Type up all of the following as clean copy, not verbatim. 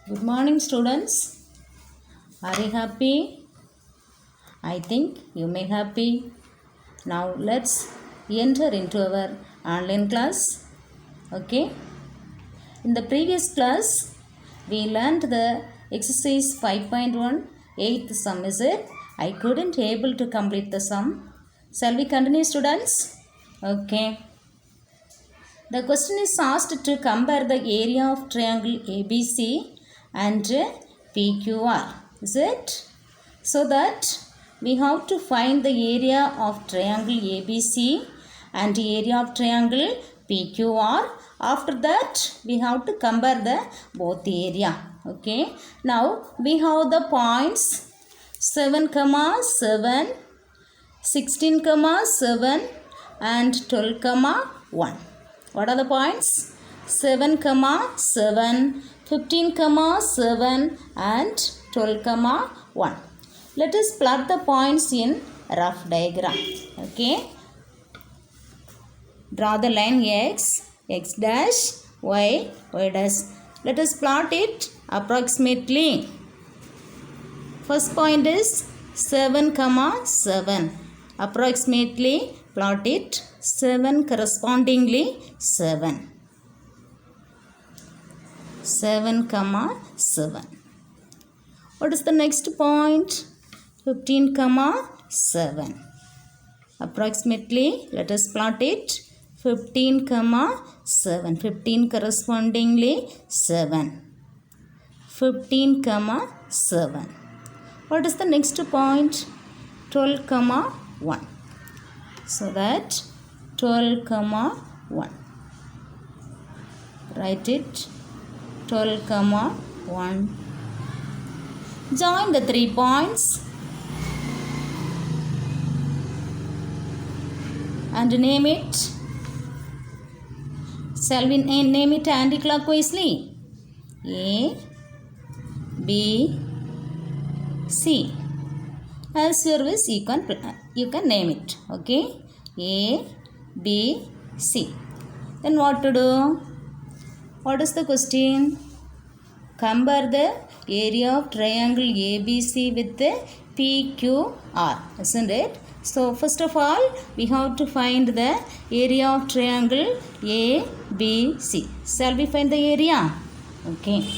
Good morning, students. Are you happy? I think you may happy. Now let's enter into our online class. Okay. In the previous class, we learned the exercise 5.1 8th sum. Is it? I couldn't able to complete the sum. Shall we continue, students? Okay. The question is asked to compare the area of triangle ABC and PQR. Is it? So that we have to find the area of triangle ABC and area of triangle PQR. After that, we have to compare the both area. Okay. Now we have the points 7, 7, 16, 7 and 12, 1. What are the points? 7, 7, 15, 7 and 12, 1. Let us plot the points in rough diagram. Okay. Draw the line X, X dash, Y, Y dash. Let us plot it approximately. First point is 7, 7. Approximately plot it 7 correspondingly 7. 7, 7. What is the next point? 15, 7. Approximately, let us plot it 15, 7. 15 correspondingly 7. 15, 7. What is the next point? 12, 1. So that 12, 1. Write it 12, 1. Join the 3 points and name it. Shall we name it anti-clockwise? A, B, C. As your wish, you can name it. Okay. A, B, C. Then what to do? What is the question? Compare the area of triangle ABC with the PQR. Isn't it? So first of all, we have to find the area of triangle ABC. Shall we find the area? Okay.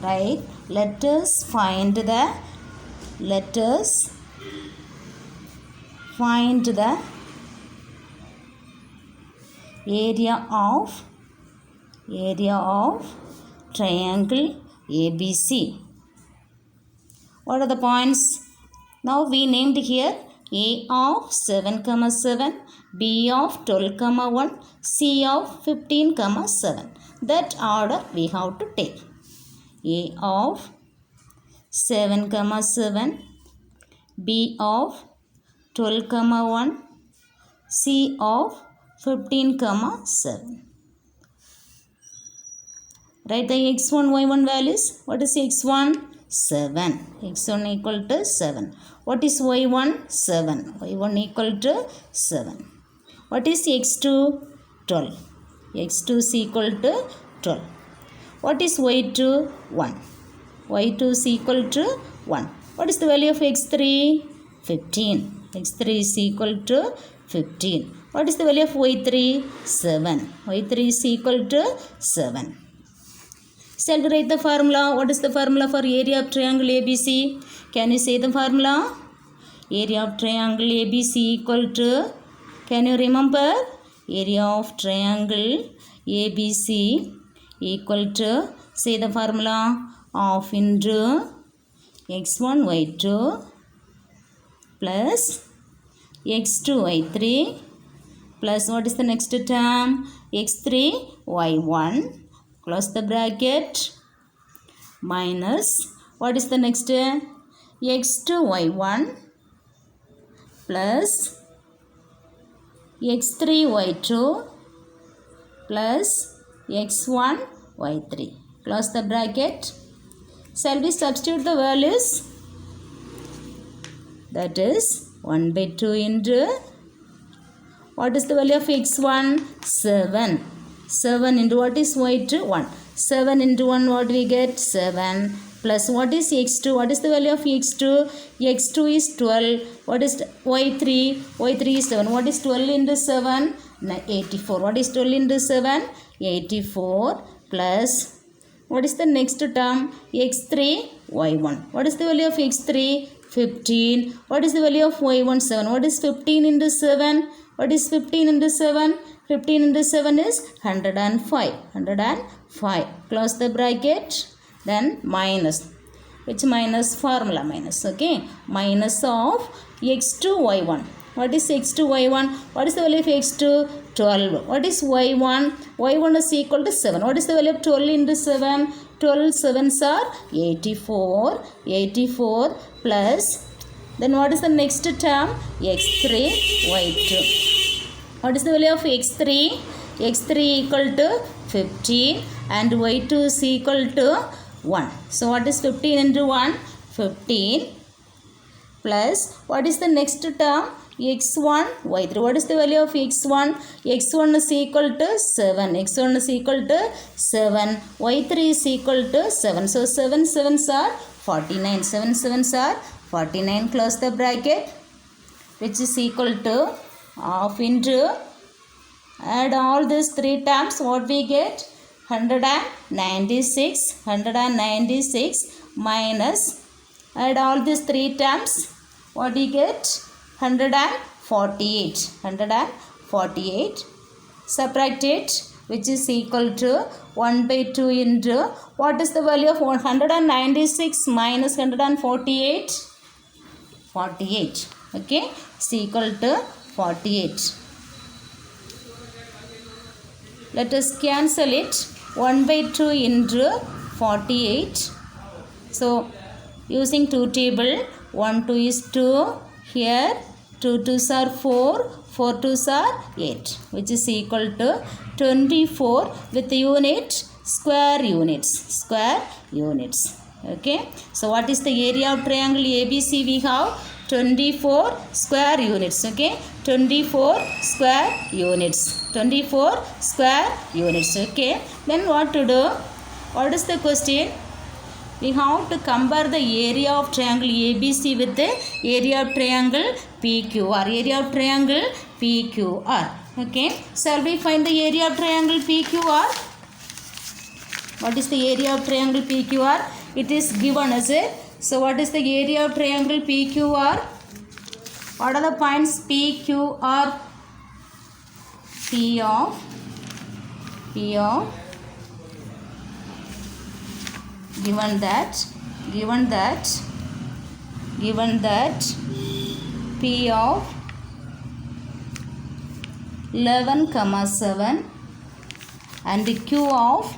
Right. Let us find the area of triangle ABC. What are the points? Now we named here A of 7, 7, B of 12, 1, C of 15, 7. That order we have to take. A of 7, 7, B of 12, 1, C of 15, 7. Write the x1, y1 values. What is x1? 7. x1 equal to 7. What is y1? 7. y1 equal to 7. What is x2? 12. x2 is equal to 12. What is y2? 1. y2 is equal to 1. What is the value of x3? 15. x3 is equal to 15. What is the value of y3? 7. y3 is equal to 7. Shall we write the formula? What is the formula for area of triangle ABC? Can you say the formula? Area of triangle ABC equal to, can you remember? Area of triangle ABC equal to, say the formula, half into x1 y2 plus x2 y3 plus what is the next term? x3 y1. Close the bracket, minus, what is the next? x2 y1 plus x3 y2 plus x1 y3. Close the bracket. Shall we substitute the values? That is 1 by 2 into, what is the value of x1? 7. 7 into what is y2? 1. 7 into 1, what we get? 7. Plus what is x2? What is the value of x2? x2 is 12. What is y3? y3 is 7. What is 12 into 7? 84. What is 12 into 7? 84 plus what is the next term? x3 y1. What is the value of x3? 15. What is the value of y1? 7. What is 15 into 7? What is 15 into 7? 15 into 7 is 105. 105. Close the bracket. Then minus. Which minus? Formula minus. Okay. Minus of x2 y1. What is x2 y1? What is the value of x2? 12. What is y1? y1 is equal to 7. What is the value of 12 into 7? 12 7s are 84. 84 plus. Then what is the next term? x3 y2. What is the value of x3? x3 equal to 15 and y2 is equal to 1. So what is 15 into 1? 15 plus what is the next term? x1 y3. What is the value of x1? x1 is equal to 7. x1 is equal to 7. y3 is equal to 7. So 7 7s are 49. 7 7s are 49. Close the bracket, which is equal to half into, add all these three terms, what we get? 196. 196 minus, add all these three terms, what we get? 148. 148. Subtract it, which is equal to 1 by 2 into, what is the value of 196 minus 148? 48. Okay, is equal to 48. Let us cancel it. 1 by 2 into 48. So using 2 table, 1 2 is 2. Here 2 2s are 4. 4 2s are 8, which is equal to 24 with unit square units. Square units. Okay. So what is the area of triangle ABC? We have 24 square units. Okay. 24 square units. 24 square units. Okay. Then what to do? What is the question? We have to compare the area of triangle ABC with the area of triangle PQR. Area of triangle PQR. Okay. Shall we find the area of triangle PQR? What is the area of triangle PQR? It is given as it. So what is the area of triangle PQR? What are the points PQR? P of given that P of 11,7 and Q of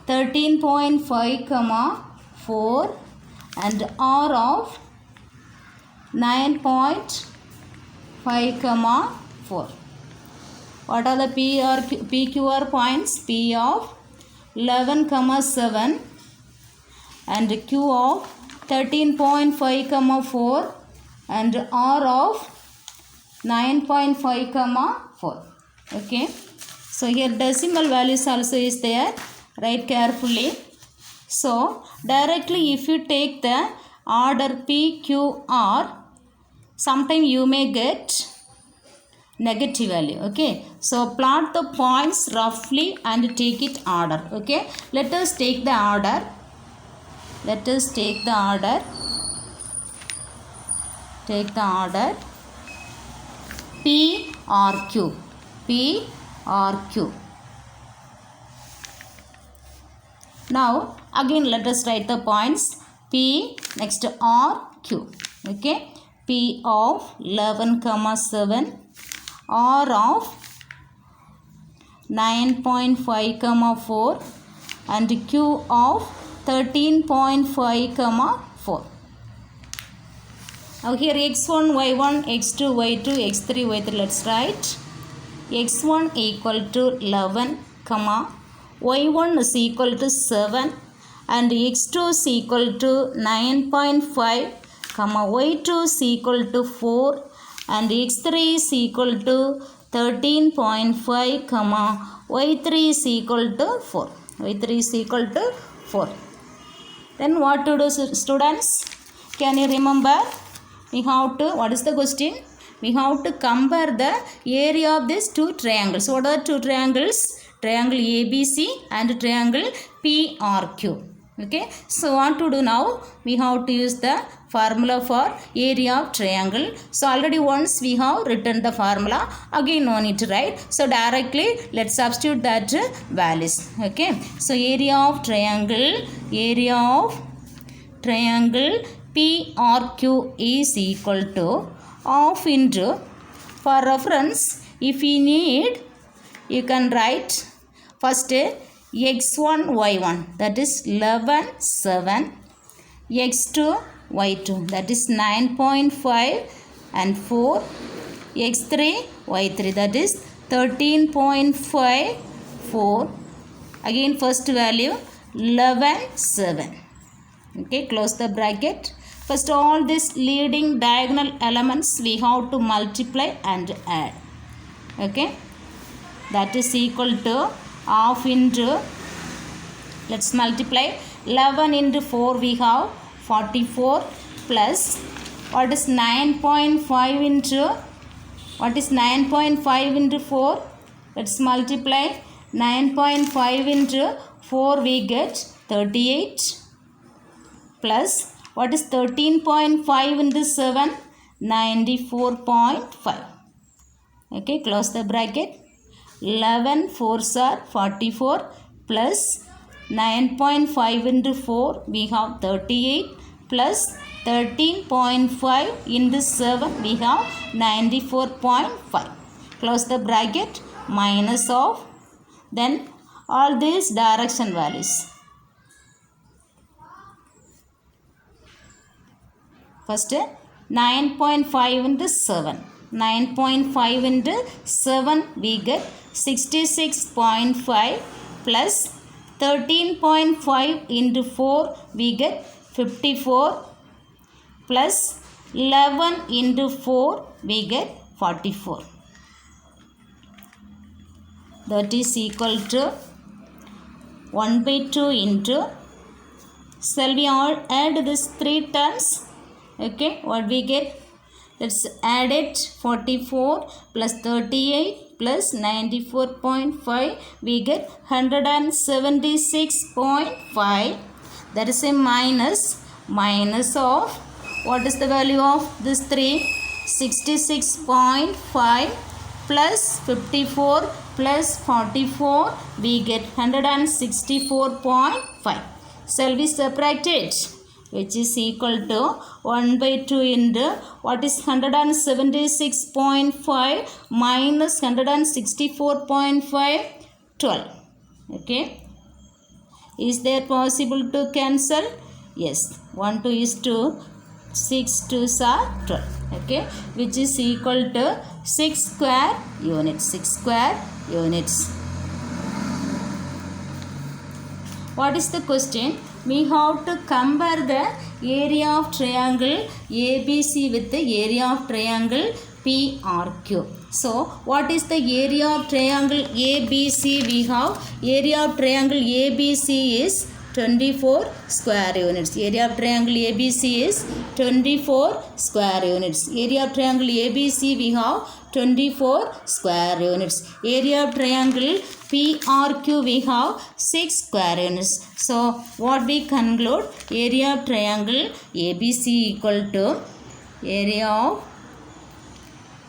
13.5, 4 and R of 9.5, 4. What are the PQR points? P of 11,7 and Q of 13.5, 4 and R of 9.5, 4. Okay. So here decimal values also is there. Write carefully. So directly if you take the order PQR, sometime you may get negative value. Okay. So plot the points roughly and take it order. Okay. Let us take the order. Take the order P or Q. Now again let us write the points P, next R, Q. Okay. P of 11,7, R of 9.5, 4 and Q of 13.5, 4. Now here x1, y1, x2, y2, x3, y3. Let's write. x1 equal to 11, y1 is equal to 7 and x2 is equal to 9.5, y2 is equal to 4 and x3 is equal to 13.5, y3 is equal to 4. y3 is equal to 4. Then what to do, students? Can you remember? We have to, what is the question? We have to compare the area of these two triangles. What are the two triangles? Triangle ABC and triangle PRQ. Okay, so what to do now? We have to use the formula for area of triangle. So already once we have written the formula, again no need to write. So directly let's substitute that values. Okay, so area of triangle PRQ is equal to half into, for reference, if you need, you can write first x1 y1, that is 11 7, x2 y2, that is 9.5 and 4, x3 y3, that is 13.5 4, again first value 11 7. Okay, close the bracket. First, all these leading diagonal elements we have to multiply and add. Okay, that is equal to half into, let's multiply 11 into 4, we have 44, plus what is 9.5 into, what is 9.5 into 4? Let's multiply 9.5 into 4, we get 38, plus what is 13.5 into 7? 94.5. Okay, close the bracket. 11 4s are 44, plus 9.5 into 4, we have 38, plus 13.5 into 7, we have 94.5. Close the bracket, minus of, then all these direction values. First 9.5 into 7. 9.5 into 7, we get 66.5, plus 13.5 into 4, we get 54, plus 11 into 4, we get 44. That is equal to 1 by 2 into, shall we all add this 3 terms? Okay, what we get? Let's add it. 44 plus 38 plus 94.5, we get 176.5. That is a minus of, what is the value of this 3? 66.5 plus 54 plus 44, we get 164.5. Shall we separate it? Which is equal to 1 by 2 into, what is 176.5 minus 164.5? 12. Okay. Is there possible to cancel? Yes. 1 2 is 2. 6 2s are 12. Okay. Which is equal to 6 square units. 6 square units. What is the question? We have to compare the area of triangle ABC with the area of triangle PRQ. So, what is the area of triangle ABC? We have area of triangle ABC is 24 square units. Area of triangle ABC is 24 square units. Area of triangle ABC we have 24 square units. Area of triangle PRQ we have 6 square units. So, what we conclude? Area of triangle ABC equal to area of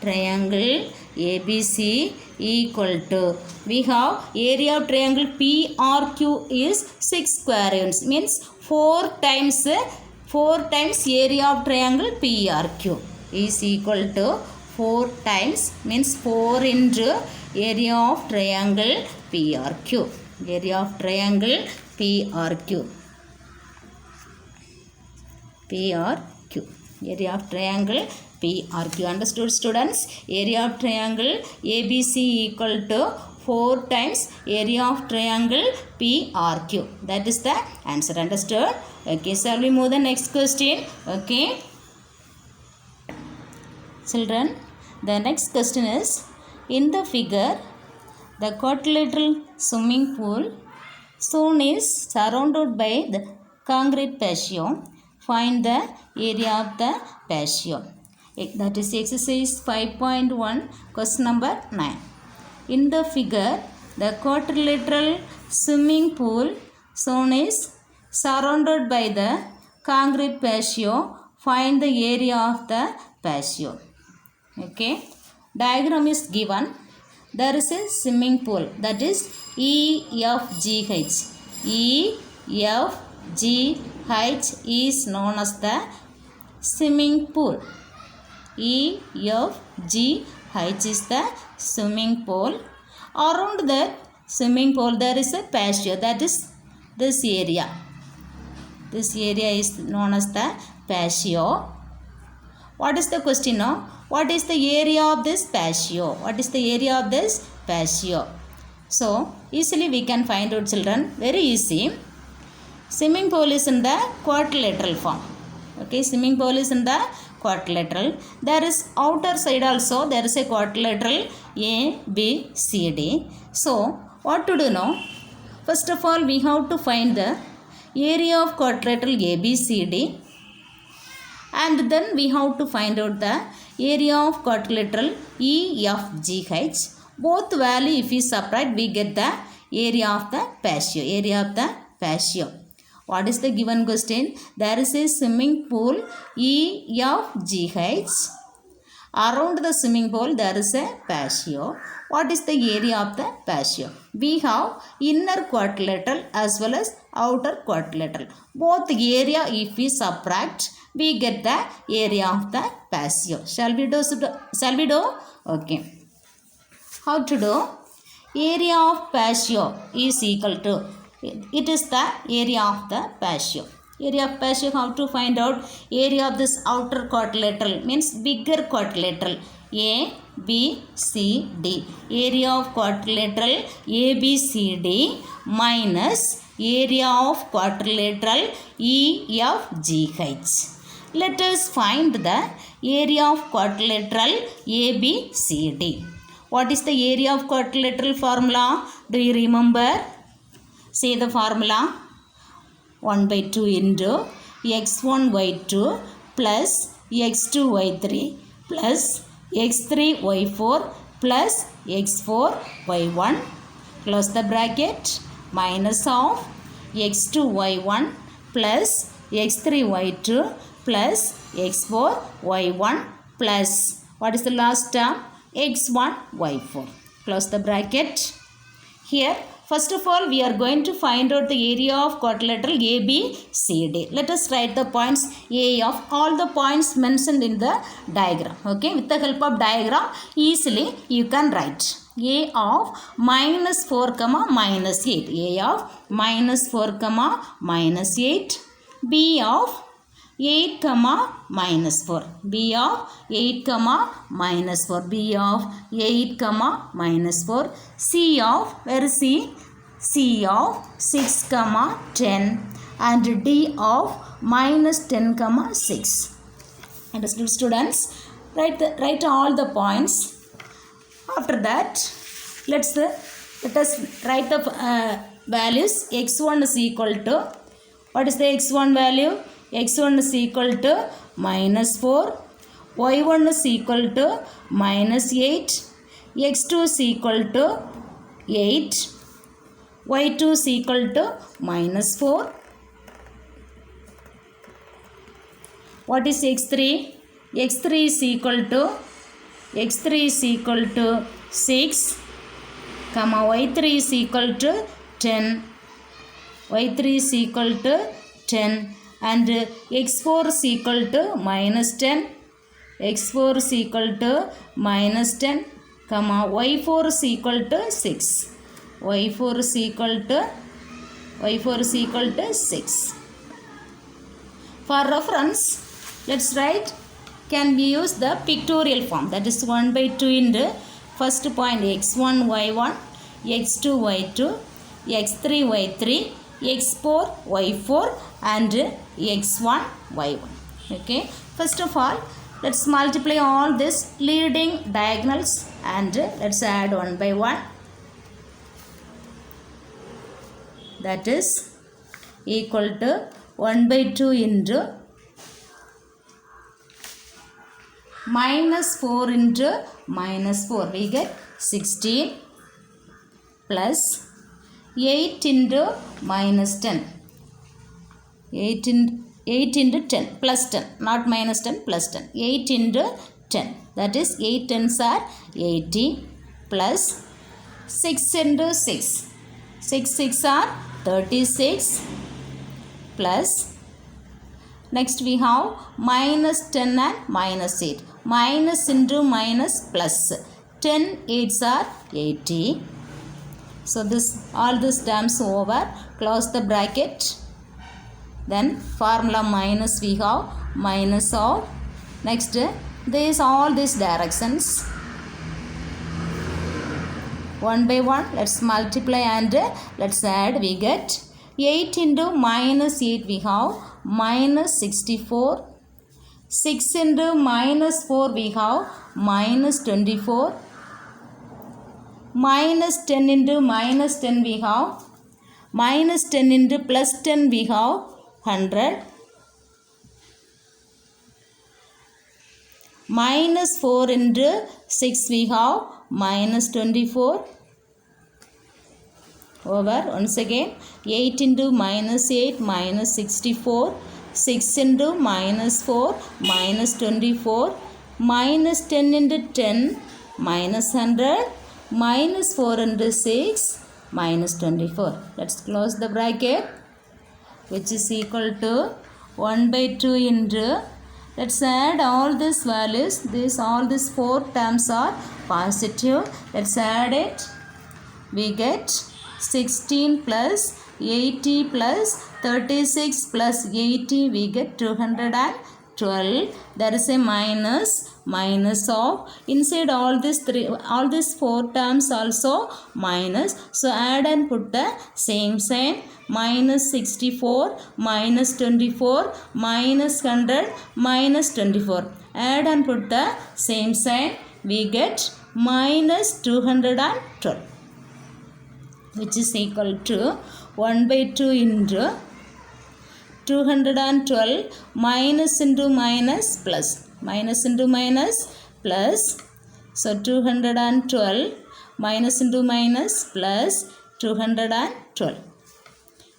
triangle ABC equal to, we have area of triangle PRQ is 6 square units, means 4 times area of triangle PRQ is equal to 4 times, means 4 into area of triangle PRQ. Area of triangle PRQ. Area of triangle PRQ. Understood, students? Area of triangle ABC equal to 4 times area of triangle PRQ. That is the answer. Understood? Okay, shall we move the next question? Okay. Children, the next question is, in the figure, the quadrilateral swimming pool zone is surrounded by the concrete patio. Find the area of the patio. That is exercise 5.1, question number 9. In the figure, the quadrilateral swimming pool zone is surrounded by the concrete patio. Find the area of the patio. Okay. Diagram is given. There is a swimming pool, that is EFGH. EFGH is known as the swimming pool. EFGH is the swimming pool. Around that swimming pool there is a patio, that is this area. This area is known as the patio. What is the question now? What is the area of this patio? What is the area of this patio? So, easily we can find out, children. Very easy. Swimming pool is in the quadrilateral form. Okay, swimming pool is in the quadrilateral. There is outer side also. There is a quadrilateral A, B, C, D. So, what to do now? First of all, we have to find the area of quadrilateral A, B, C, D. And then we have to find out the area of quadrilateral EFGH. Both value if we subtract, we get the area of the patio. Area of the patio. What is the given question? There is a swimming pool EFGH. Around the swimming pool there is a patio. What is the area of the patio? We have inner quadrilateral as well as outer quadrilateral. Both area if we subtract, we get the area of the patio. Shall we do? Okay. How to do? Area of patio is equal to, it is the area of the patio. Area of patio, how to find out? Area of this outer quadrilateral means bigger quadrilateral A, B, C, D. Area of quadrilateral A, B, C, D minus area of quadrilateral EFGH. Let us find the area of quadrilateral ABCD. What is the area of quadrilateral formula? Do you remember? Say the formula. 1 by 2 into x1 y2 plus x2 y3 plus x3 y4 plus x4 y1. Close the bracket. Minus of x2 y1 plus x3 y2 plus x4 y1 plus, what is the last term? x1 y4. Close the bracket. Here, first of all, we are going to find out the area of quadrilateral ABCD. Let us write the points A of all the points mentioned in the diagram. Okay, with the help of diagram, easily you can write. A of minus 4 comma minus 8. A of minus 4 comma minus 8. B of 8 comma minus 4. B of 8 comma minus 4. B of 8 comma minus 4. C of, where is C? C of 6 comma 10. And D of minus 10 comma 6. Understood, students? Write all the points. After that, let us write the values. X1 is equal to, what is the X1 value? X1 is equal to minus 4. Y1 is equal to minus 8. X2 is equal to 8. Y2 is equal to minus 4. What is X3? X3 is equal to 6, comma Y3 is equal to 10. Y3 is equal to 10. And x4 is equal to minus 10. X4 is equal to minus 10, comma y4 is equal to 6. Y4 is equal to 6. For reference, let's write, can we use the pictorial form, that is 1 by 2 into first point x1 y1, x2 y2, x3 y3, x4 y4 and x1 y1. Okay, first of all, let's multiply all this leading diagonals and let's add one by one. that is equal to 1 by 2 into minus 4 into minus 4. We get 16 plus 8 into minus 10. 8 into 10 plus 10, not minus 10 plus 10. 8 into 10, that is 8 tens are 80 plus 6 into 6. 6 6 are 36 plus, next we have minus 10 and minus 8. Minus into minus plus. 10 8s are 80. So all these terms over. Close the bracket. Then formula minus we have minus of. Next all these directions. 1 by 1. Let's multiply and let's add. We get 8 into minus 8 we have minus 64. 6 into minus 4 we have minus 24. Minus 10 into minus 10 we have minus 10 into plus 10 we have 100. Minus 4 into 6 we have minus 24. Over once again 8 into minus 8 minus 64. 6 into minus 4 minus 24. Minus 10 into 10 minus 100. Minus 4 into 6 minus 24. Let's close the bracket, which is equal to 1 by 2 into, let's add all these values. All these 4 terms are positive. Let's add it. We get 16 plus 80 plus 36 plus 80. We get 212. There is a minus of inside all these 4 terms also minus. So add and put the same sign. Minus 64 minus 24 minus 100 minus 24. Add and put the same sign. We get minus 212, which is equal to 1 by 2 into 212 minus into minus plus. Minus into minus plus. So 212 minus into minus plus 212.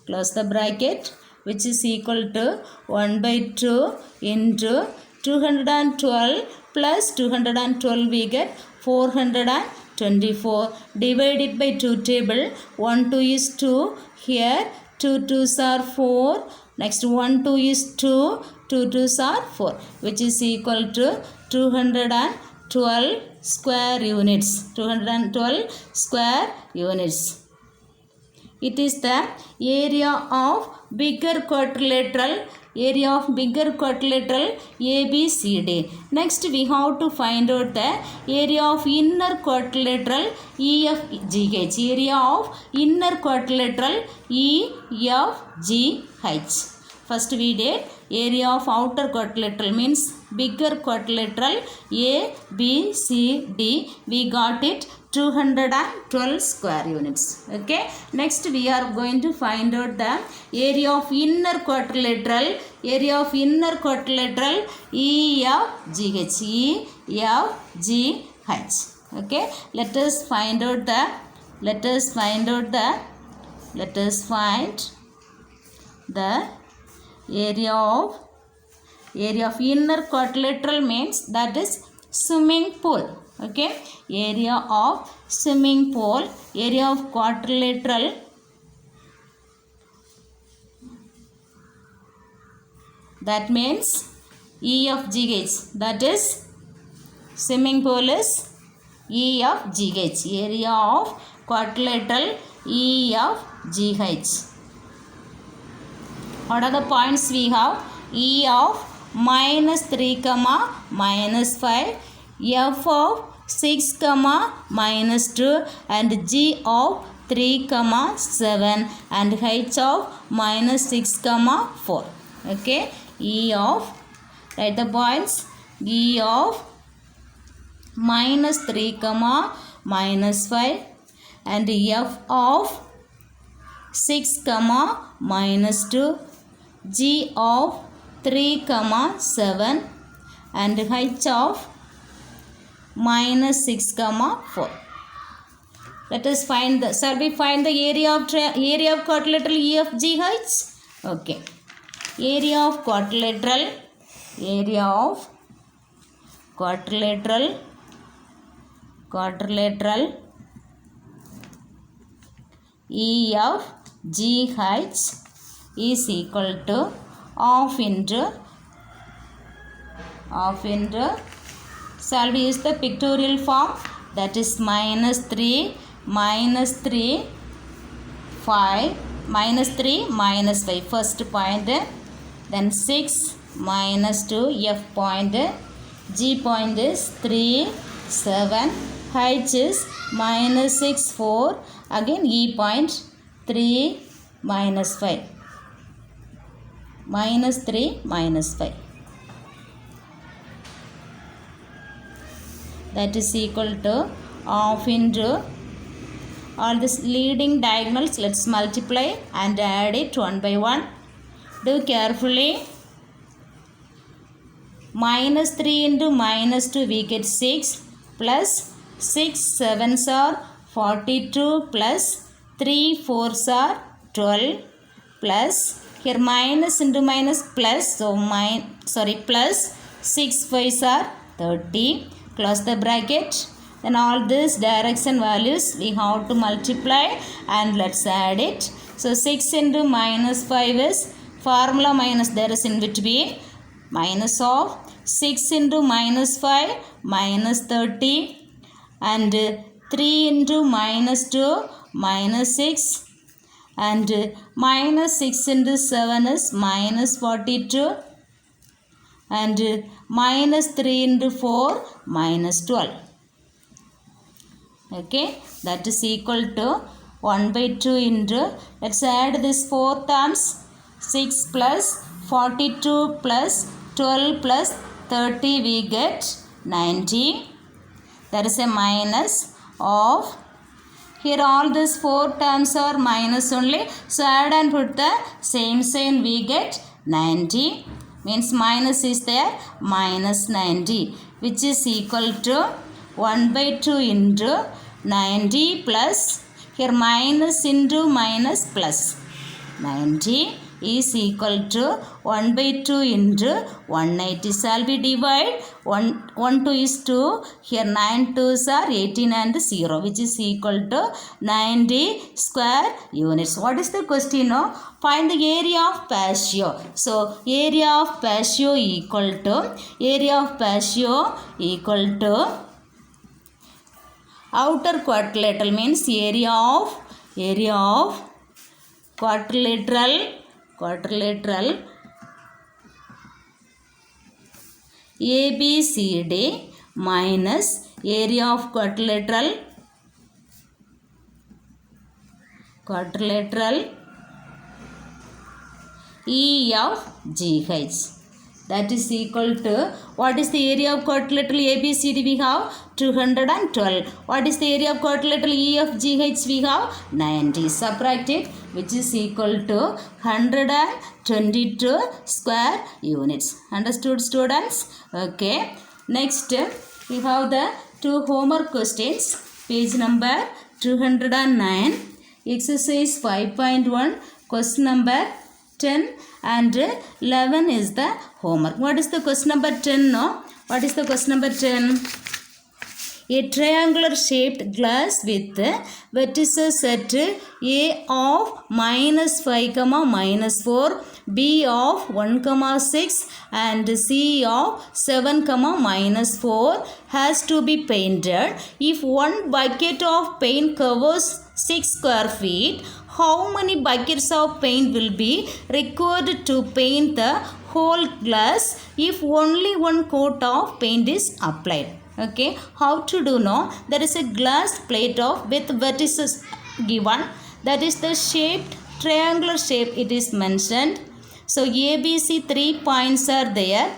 Close the bracket, which is equal to 1 by 2 into 212 plus 212 we get 424. Divided by 2 table. 1 2 is 2. Here 2 2s are 4. Next 1 2 is 2. 2 2s are 4, which is equal to 212 square units. 212 square units. It is the area of bigger quadrilateral. Area of bigger quadrilateral ABCD. Next we have to find out the area of inner quadrilateral EFGH. Area of inner quadrilateral EFGH. First we did area of outer quadrilateral, means bigger quadrilateral ABCD. We got it 212 square units. Okay. Next we are going to find out the area of inner quadrilateral. Area of inner quadrilateral EFGH. EFGH. Okay. Let us find the area of inner quadrilateral, means that is swimming pool. Okay. Area of swimming pool. Area of quadrilateral. That means EFGH. That is swimming pool is EFGH. Area of quadrilateral EFGH. What are the points we have? E of minus 3 comma minus 5, F of 6 comma minus 2, and G of 3 comma 7, and H of minus 6 comma 4. Okay. E of, write the points. E of minus 3 comma minus 5, and F of 6 comma minus 2, g of 3 comma 7 and h of minus 6 comma 4. Let us find the, shall we find the area of quadrilateral EFGH? Okay. Area of quadrilateral EFGH is equal to half into shall we use the pictorial form, that is minus 3 minus 3 5 minus 3 minus 5 first point, then 6 minus 2 F point, G point is 3 7, H is minus 6 4, again E point 3 minus 5 minus 3 minus 5, that is equal to half into all this leading diagonals. Let's multiply and add it one by one. Do carefully. Minus 3 into minus 2 we get 6 plus 6 7s are 42 plus 3 4s are 12 plus here minus into minus plus, so plus 6 5s are 30. Close the bracket. Then all these direction values we have to multiply and let's add it. So 6 into minus 5 is formula minus there is in between, minus of 6 into minus 5 minus 30 and 3 into minus 2 minus 6 and minus 6 into 7 is minus 42 and minus 3 into 4 minus 12. Okay, that is equal to 1 by 2 into, let's add this 4 terms, 6 plus 42 plus 12 plus 30 we get 90. There is a minus of, here all these 4 terms are minus only, so add and put the same sign we get 90, means minus is there, minus 90, which is equal to 1 by 2 into 90 plus, here minus into minus plus, 90 is equal to 1 by 2 into 180. Shall we divide? 1 2 is 2, here 9 2s are 18 and 0, which is equal to 90 square units. What is the question? No? Find the area of patio. So area of patio equal to outer quadrilateral, means area of quadrilateral ABCD minus area of quadrilateral EFGH. That is equal to, what is the area of quadrilateral ABCD we have? 212. What is the area of quadrilateral EFGH we have? 90. Subtract it, which is equal to 122 square units. Understood, students? Okay. Next, we have the 2 homework questions. Page number 209. Exercise 5.1. Question number 10 and 11 is the homework. What is the question number 10? No? What is the question number 10? A triangular shaped glass with vertices at A of minus 5, minus 4, B of 1, 6 and C of 7, minus 4 has to be painted. If one bucket of paint covers 6 square feet, how many buckets of paint will be required to paint the whole glass if only one coat of paint is applied? Okay, how to do? No, there is a glass plate of with vertices given, that is the shaped triangular shape it is mentioned. So ABC 3 points are there.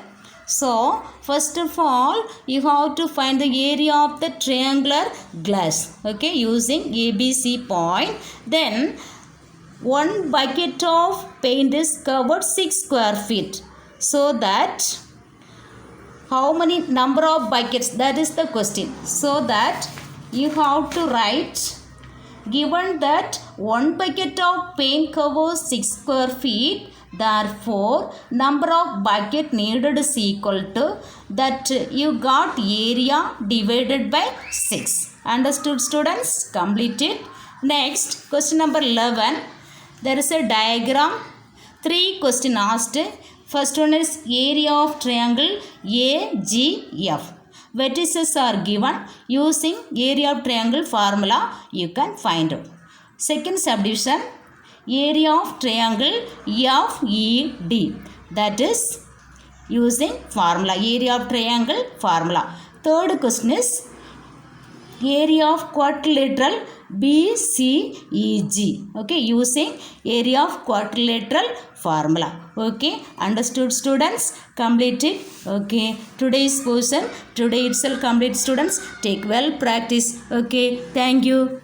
So first of all you have to find the area of the triangular glass, okay, using ABC point. Then one bucket of paint is covered 6 square feet. So that how many number of buckets, that is the question. So that you have to write, given that one bucket of paint covers 6 square feet, therefore number of bucket needed is equal to that you got area divided by 6. Understood students? Complete it. Next, question number 11. There is a diagram. 3 questions asked. First one is area of triangle AGF. Vertices are given. Using area of triangle formula you can find out. Second subdivision, area of triangle FED. That is using formula, area of triangle formula. Third question is area of quadrilateral BCEG. Okay, using area of quadrilateral formula. Okay, understood students? Complete it. Okay, today's question, today itself complete students. Take well practice. Okay, thank you.